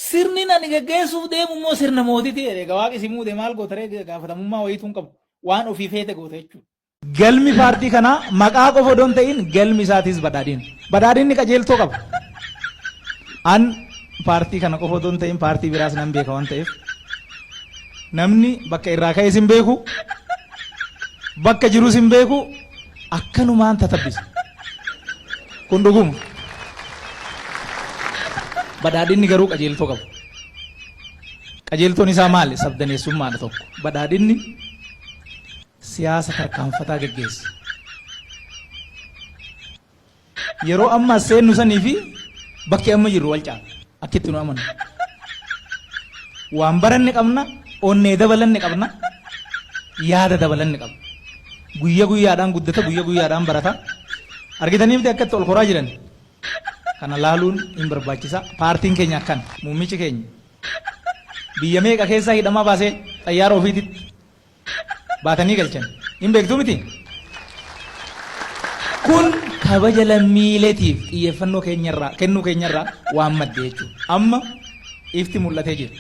sirni ani gaggeessuuf deemu immoo sirna mootiiti jedhe gawaaqi si muude maal gootaree gaafatamummaa wayiituun qabu waan ofii feete goote jechuudha. Galmi paartii kanaa maqaa qofa odoon ta'in galmi isaatis badhaadhin. Badhaadhinni qajeeltoo qaba. An paartii kana qofa odoon ta'in paartii biraas nan beeka waan ta'eef namni bakka irraa ka'es hin beeku bakka jirus hin beeku akkanumaan tatabbisa. Kun dhuguma. Badhaadhinni garuu qajeeltoo qaba. Qajeeltoon isaa maali? Sabdaneessummaadha tokko. Badhaadhinni siyaasa tarkaanfataa gaggeessa. Yeroo amma seennu sanii fi bakki amma jirru wal caala. Akkitti nu amannu. Waan baranne qabna, onnee dabalanne qabna, yaada dabalanne qabna. Guyyaa guyyaadhaan guddata, guyyaa guyyaadhaan barata. Argitanii miti akkatti ol koraa jiran. Kana laaluun hin barbaachisa. Paartiin keenya akkan muummichi keenya biyya meeqa keessaa hidhamaa baasee xayyaara ofiititti baatanii galchan hin beektu miti. Kun kabaja lammiileetiif xiyyeeffannoo kennuu keenyarraa waan madde jechuudha. Amma ifti mul'atee jira.